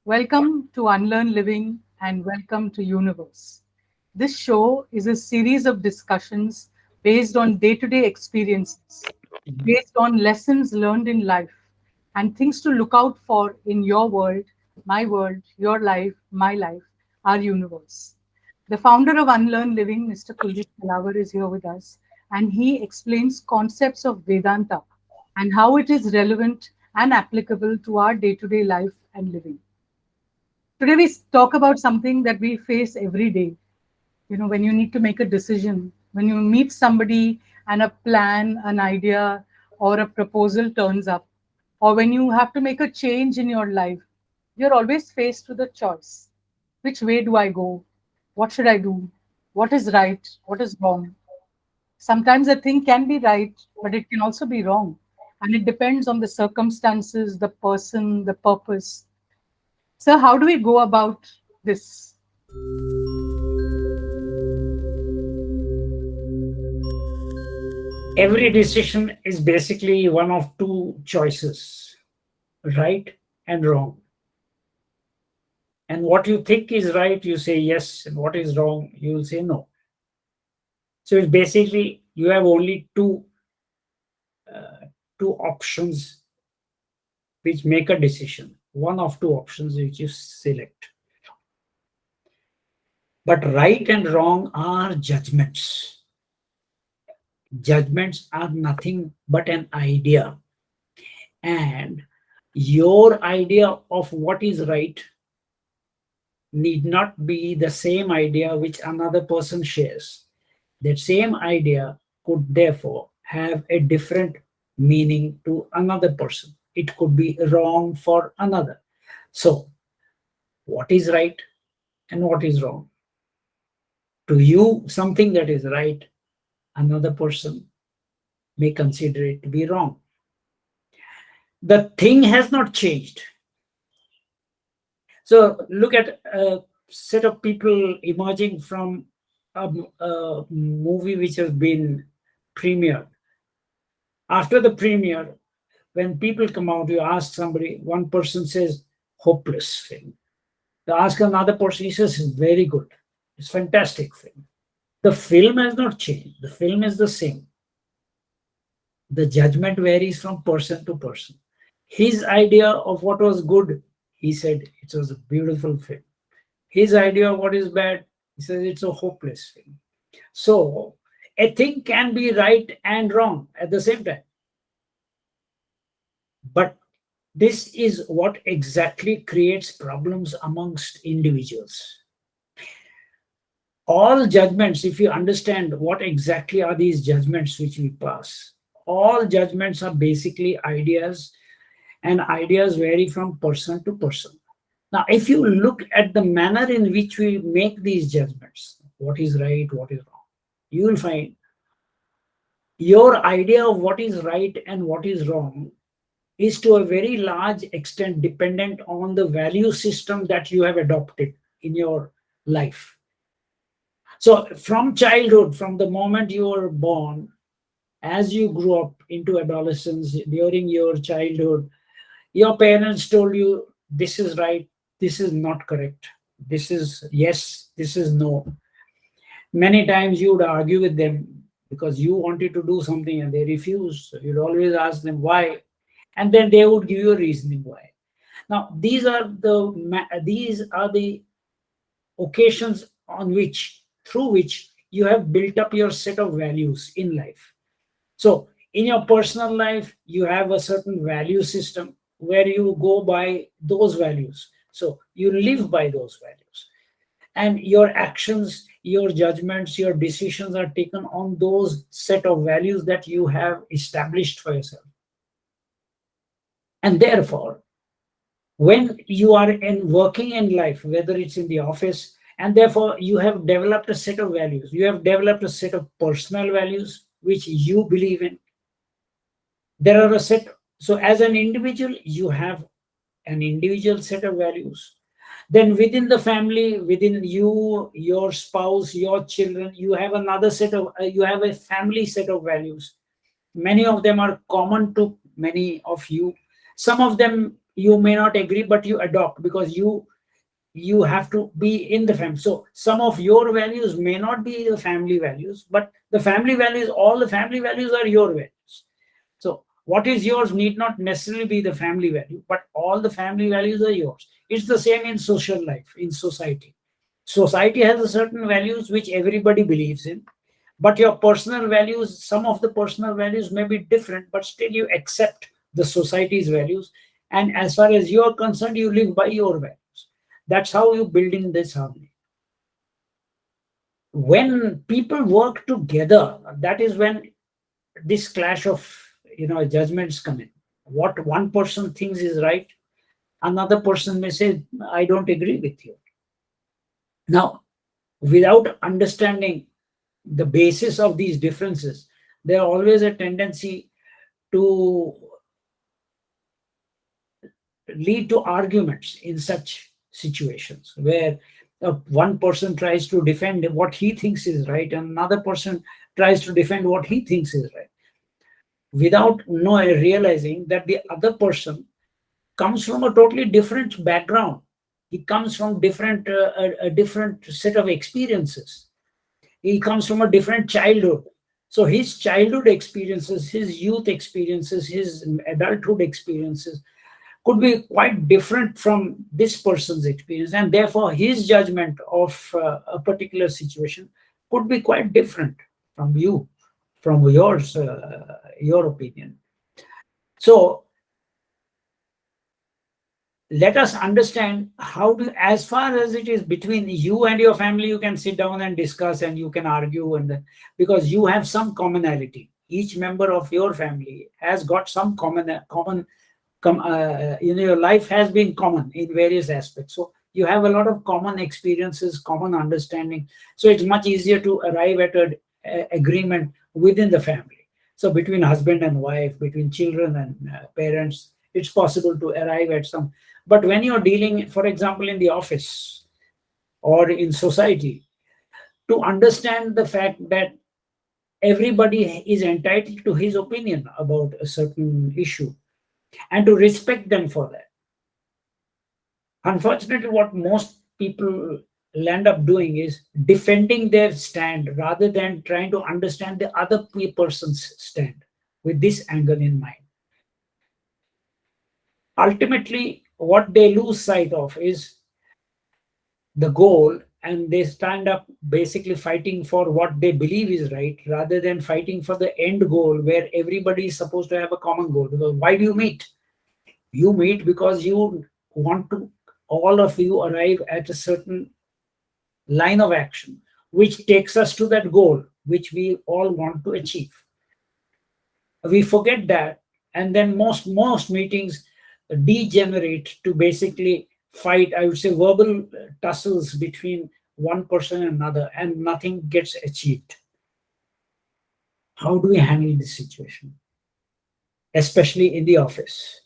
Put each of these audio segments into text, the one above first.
Welcome to Unlearn Living and welcome to Universe. This show is a series of discussions based on day to day experiences, based on lessons learned in life, and things to look out for in your world, your life, my life, our universe. The founder of Unlearn Living, Mr. Kuldeep Kalawar, is here with us, and he explains concepts of Vedanta and how it is relevant and applicable to our day to day life and living. Today, we talk about something that we face every day. When you need to make a decision, when you meet somebody and a plan, an idea, or a proposal turns up, or when you have to make a change in your life, you're always faced with a choice. Which way do I go? What should I do? What is right? What is wrong? Sometimes a thing can be right, but it can also be wrong. And it depends on the circumstances, the person, the purpose. So, how do we go about this? Every decision is basically one of two choices, right and wrong. And what you think is right, you say yes, and what is wrong, you will say no. So it's basically you have only two options which make a decision. One of two options which you select. But right and wrong are judgments. Judgments are nothing but an idea. And your idea of what is right need not be the same idea which another person shares. That same idea could therefore have a different meaning to another person. It could be wrong for another. So, what is right and what is wrong? To you, something that is right, another person may consider it to be wrong. The thing has not changed. So, look at a set of people emerging from a movie which has been premiered. After the premiere, when people come out, you ask somebody, one person says, hopeless film. You ask another person, he says, it's very good. It's fantastic film. The film has not changed. The film is the same. The judgment varies from person to person. His idea of what was good, he said it was a beautiful film. His idea of what is bad, he says it's a hopeless film. So a thing can be right and wrong at the same time. But this is what exactly creates problems amongst individuals. All judgments, if you understand what exactly are these judgments which we pass, all judgments are basically ideas, and ideas vary from person to person. Now, if you look at the manner in which we make these judgments, what is right, what is wrong, you will find your idea of what is right and what is wrong is to a very large extent dependent on the value system that you have adopted in your life. So, from childhood, from the moment you were born, as you grew up into adolescence, during your childhood, your parents told you this is right, this is not correct, this is yes, this is no. Many times you would argue with them because you wanted to do something and they refused. So you'd always ask them why, and then they would give you a reasoning why. Now these are the occasions on which through which you have built up your set of values in life. So in your personal life, you have a certain value system where you go by those values. So you live by those values. And your actions, your judgments, your decisions are taken on those set of values that you have established for yourself. And therefore, when you are in working in life, whether it's in the office, and therefore you have developed a set of values, you have developed a set of personal values which you believe in. There are a set, so as an individual, you have an individual set of values. Then within the family, within you, your spouse, your children, you have another set of, you have a family set of values. Many of them are common to many of you. Some of them you may not agree, but you adopt because you have to be in the family. So some of your values may not be the family values, but the family values, all the family values are your values. So what is yours need not necessarily be the family value, but all the family values are yours. It's the same in social life, in society. Society has a certain values which everybody believes in, but your personal values, some of the personal values may be different, but still you accept the society's values. And as far as you're concerned, you live by your values. That's how you build in this harmony. When people work together, that is when this clash of judgments come in. What one person thinks is right, another person may say, I don't agree with you. Now, without understanding the basis of these differences, there are always a tendency to lead to arguments in such situations where one person tries to defend what he thinks is right and another person tries to defend what he thinks is right, without realizing that the other person comes from a totally different background. He comes from a different set of experiences. He comes from a different childhood. So his childhood experiences, his youth experiences, his adulthood experiences could be quite different from this person's experience, and therefore his judgment of a particular situation could be quite different from you, from your opinion. So let us understand how to, as far as it is between you and your family, you can sit down and discuss and you can argue, and because you have some commonality. Each member of your family has got some your life has been common in various aspects. So you have a lot of common experiences, common understanding. So it's much easier to arrive at a agreement within the family. So between husband and wife, between children and parents, it's possible to arrive at some. But when you're dealing, for example, in the office or in society, to understand the fact that everybody is entitled to his opinion about a certain issue and to respect them for that. Unfortunately, what most people land up doing is defending their stand rather than trying to understand the other person's stand with this angle in mind. Ultimately, what they lose sight of is the goal, and they stand up basically fighting for what they believe is right rather than fighting for the end goal where everybody is supposed to have a common goal. Because why do you meet? You meet because you want to, all of you arrive at a certain line of action which takes us to that goal which we all want to achieve. We forget that, and then most meetings degenerate to basically fight, I would say, verbal tussles between one person and another, and nothing gets achieved. How do we handle this situation, especially in the office?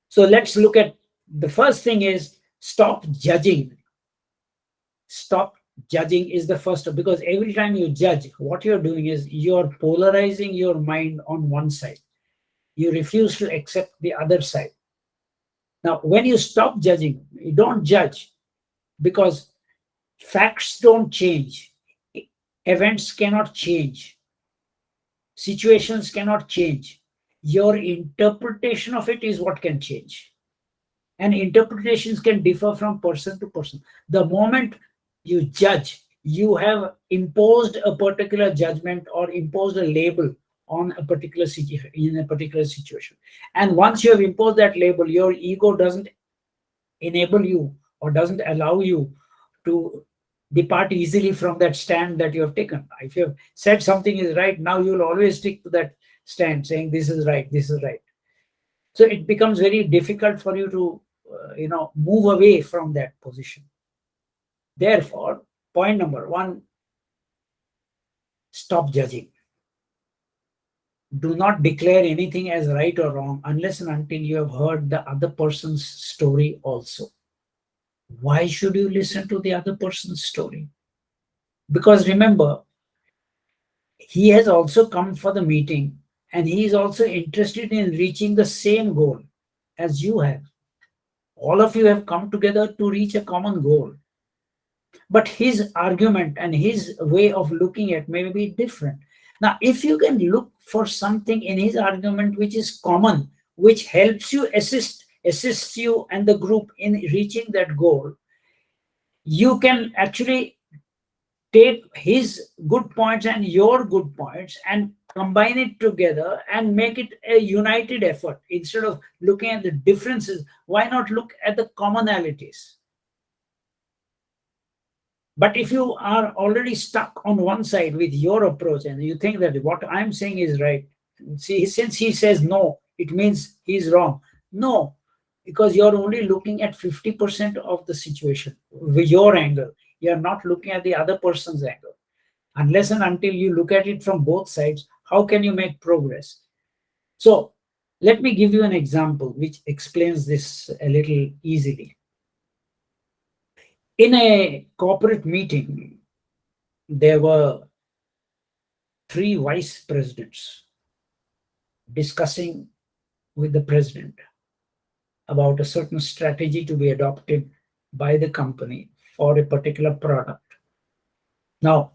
So let's look at, the first thing is stop judging. Stop judging is the first, because every time you judge, what you're doing is you're polarizing your mind on one side. You refuse to accept the other side. Now, when you stop judging, you don't judge because facts don't change, events cannot change, situations cannot change. Your interpretation of it is what can change. And interpretations can differ from person to person. The moment you judge, you have imposed a particular judgment or imposed a label on a particular in a particular situation. And once you have imposed that label, your ego doesn't enable you or doesn't allow you to depart easily from that stand that you have taken. If you have said something is right, now you'll always stick to that stand saying this is right, this is right. So it becomes very difficult for you to move away from that position. Therefore, point number one, stop judging. Do not declare anything as right or wrong unless and until you have heard the other person's story also. Why should you listen to the other person's story? Because remember, he has also come for the meeting and he is also interested in reaching the same goal as you have. All of you have come together to reach a common goal. But his argument and his way of looking at may be different. Now, if you can look for something in his argument which is common, which helps you assists you and the group in reaching that goal, you can actually take his good points and your good points and combine it together and make it a united effort. Instead of looking at the differences, why not look at the commonalities? But if you are already stuck on one side with your approach and you think that what I'm saying is right, see, since he says no, it means he's wrong. No, because you're only looking at 50% of the situation with your angle. You're not looking at the other person's angle. Unless and until you look at it from both sides, how can you make progress? So let me give you an example which explains this a little easily. In a corporate meeting, there were three vice presidents discussing with the president about a certain strategy to be adopted by the company for a particular product. Now,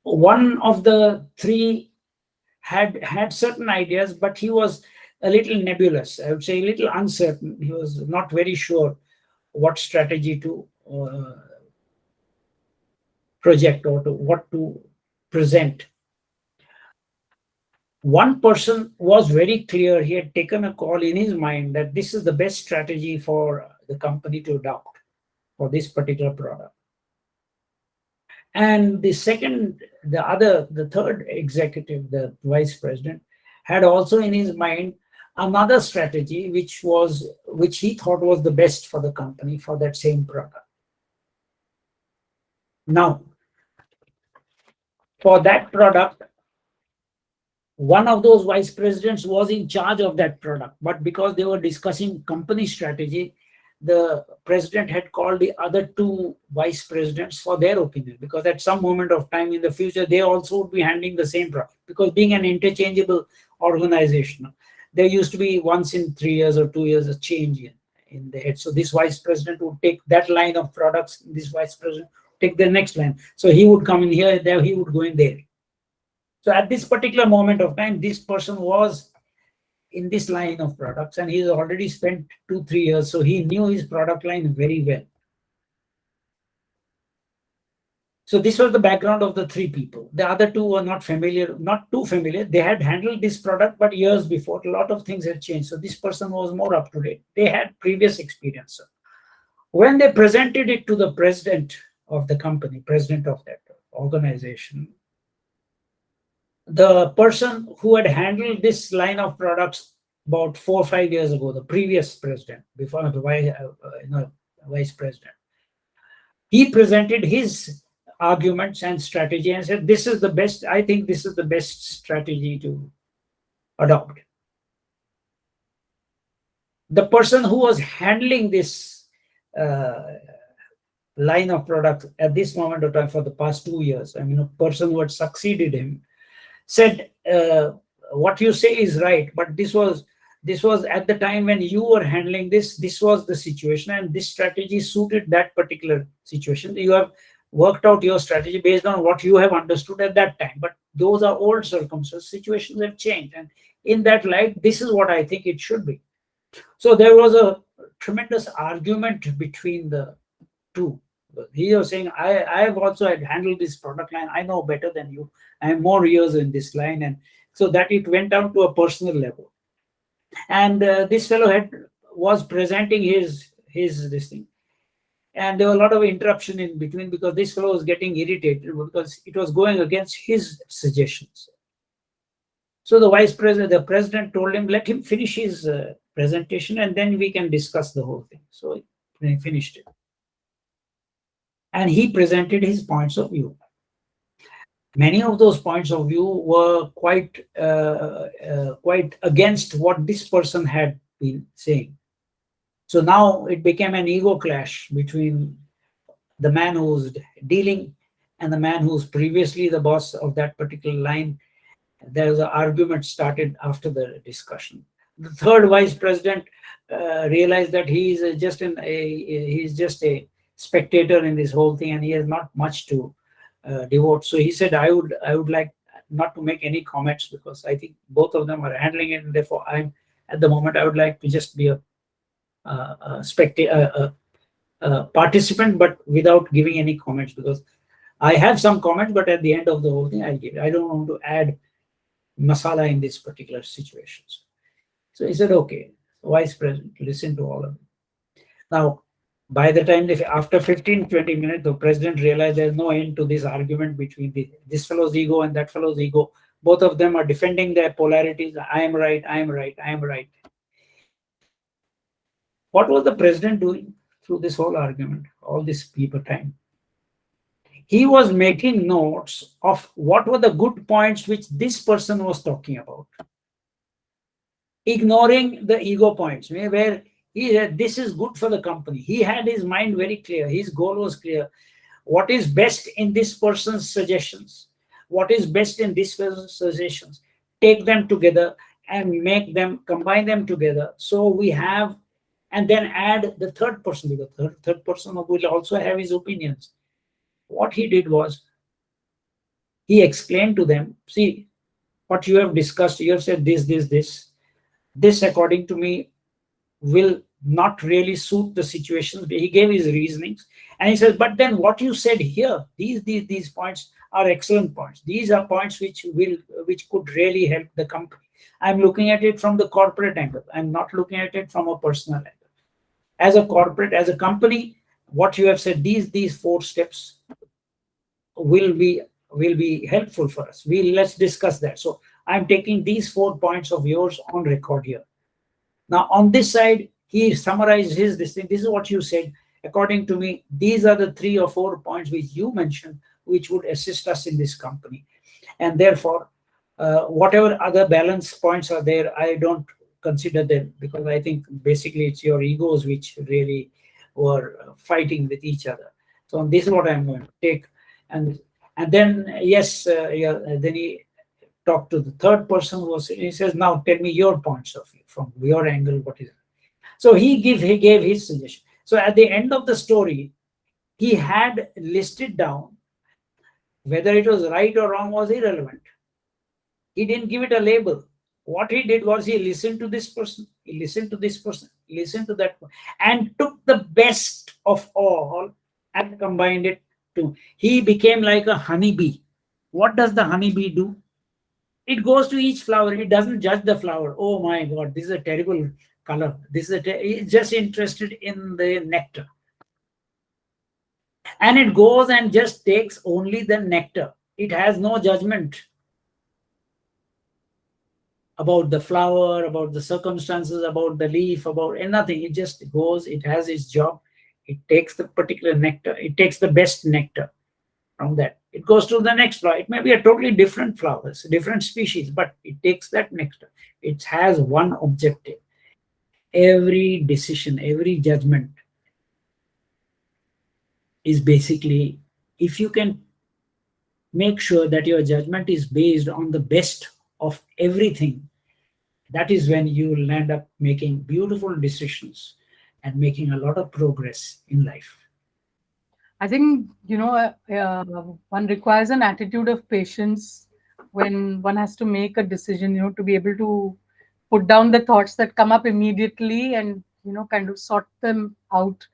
one of the three had certain ideas, but he was a little nebulous. I would say a little uncertain. He was not very sure what strategy to project or to what to present. One person was very clear. He had taken a call in his mind that this is the best strategy for the company to adopt for this particular product. And the third executive, the vice president, had also in his mind another strategy which he thought was the best for the company for that same product. Now, for that product, one of those vice presidents was in charge of that product, but because they were discussing company strategy, the president had called the other two vice presidents for their opinion, because at some moment of time in the future, they also would be handling the same product. Because being an interchangeable organization, there used to be once in 3 years or 2 years a change in the head. So this vice president would take that line of products, this vice president take the next line. So he would come in here, there he would go in there. So at this particular moment of time, this person was in this line of products and he's already spent 2-3 years. So he knew his product line very well. So this was the background of the three people. The other two were not too familiar. They had handled this product, but years before, a lot of things had changed. So this person was more up to date. They had previous experience. When they presented it to the president of the company, president of that organization, the person who had handled this line of products about 4 or 5 years ago, the previous president, before the vice president, he presented his arguments and strategy and said, this is the best, I think this is the best strategy to adopt. The person who was handling this line of products at this moment of time for the past 2 years, I mean, a person who had succeeded him, said, what you say is right, but this was at the time when you were handling this was the situation, and this strategy suited that particular situation. You have worked out your strategy based on what you have understood at that time, but those are old circumstances. Situations have changed, and in that light, this is what I think it should be. So there was a tremendous argument between the two. He was saying, I have also had handled this product line. I know better than you. I have more years in this line. And so that it went down to a personal level. And this fellow was presenting his this thing. And there was a lot of interruption in between because this fellow was getting irritated because it was going against his suggestions. So the president told him, let him finish his presentation and then we can discuss the whole thing. So he finished it. And he presented his points of view. Many of those points of view were quite against what this person had been saying. So now it became an ego clash between the man who's dealing and the man who's previously the boss of that particular line. There was an argument started after the discussion. The third vice president realized that he is he's just a spectator in this whole thing, and he has not much to devote. So he said, I would like not to make any comments, because I think both of them are handling it, and therefore I'm at the moment I would like to just be a spectator, participant, but without giving any comments, because I have some comments, but at the end of the whole thing, I'll give it. I don't want to add masala in this particular situations. So he said, okay, vice president, listen to all of it. Now, by the time after 15, 20 minutes, the president realized there's no end to this argument between this fellow's ego and that fellow's ego. Both of them are defending their polarities. I am right, I am right, I am right. What was the president doing through this whole argument, all this people time? He was making notes of what were the good points which this person was talking about, ignoring the ego points where he said this is good for the company. He had his mind very clear. His goal was clear. What is best in this person's suggestions? What is best in this person's suggestions? Take them together and make them, combine them together. So we have, and then add the third person, because the third person will also have his opinions. What he did was he explained to them, see, what you have discussed, you have said this according to me will not really suit the situations. He gave his reasonings, and he says, but then what you said here, these points are excellent points. These are points which could really help the company. I'm looking at it from the corporate angle. I'm not looking at it from a personal angle. As a corporate, as a company, what you have said, these four steps will be helpful for us. Let's discuss that. So I'm taking these 4 points of yours on record here. Now, on this side, he summarized this thing. This is what you said. According to me, these are the 3 or 4 points which you mentioned, which would assist us in this company. And therefore, whatever other balance points are there, I don't consider them, because I think basically it's your egos which really were fighting with each other. So this is what I'm going to take. And then, yes, yeah, then he talk to the third person, was he says, now tell me your points of view from your angle, what is it? So he gave his suggestion. So at the end of the story, he had listed down, whether it was right or wrong was irrelevant. He didn't give it a label. What he did was he listened to this person, he listened to this person, listened to that, and took the best of all and combined it to. He became like a honeybee. What does the honeybee do? It goes to each flower. It doesn't judge the flower. Oh my God, this is a terrible color. It's just interested in the nectar. And it goes and just takes only the nectar. It has no judgment about the flower, about the circumstances, about the leaf, about anything. It just goes, it has its job. It takes the particular nectar. It takes the best nectar from that. It goes to the next flower. It may be a totally different flowers, different species, but it takes that nectar. It has one objective. Every decision, every judgment is basically, if you can make sure that your judgment is based on the best of everything, that is when you will end up making beautiful decisions and making a lot of progress in life. I think, one requires an attitude of patience when one has to make a decision, to be able to put down the thoughts that come up immediately and, kind of sort them out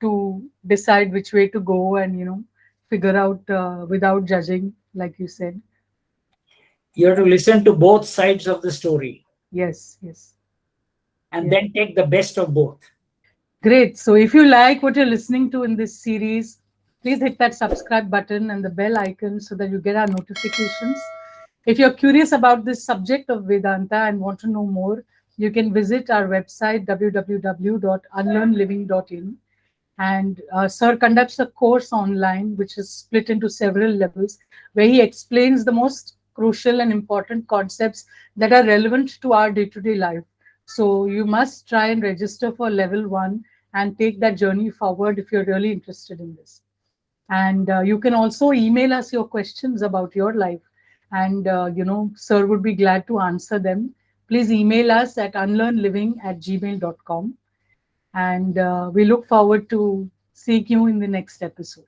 to decide which way to go and, figure out without judging, like you said. You have to listen to both sides of the story Yes, yes. and Yeah. then take the best of both. Great. So if you like what you're listening to in this series, please hit that subscribe button and the bell icon so that you get our notifications. If you're curious about this subject of Vedanta and want to know more, you can visit our website www.unlearnliving.in. And Sir conducts a course online which is split into several levels, where he explains the most crucial and important concepts that are relevant to our day to day life. So you must try and register for level 1 and take that journey forward if you're really interested in this. And you can also email us your questions about your life, and Sir would be glad to answer them. Please email us at unlearnliving@gmail.com. And we look forward to seeing you in the next episode.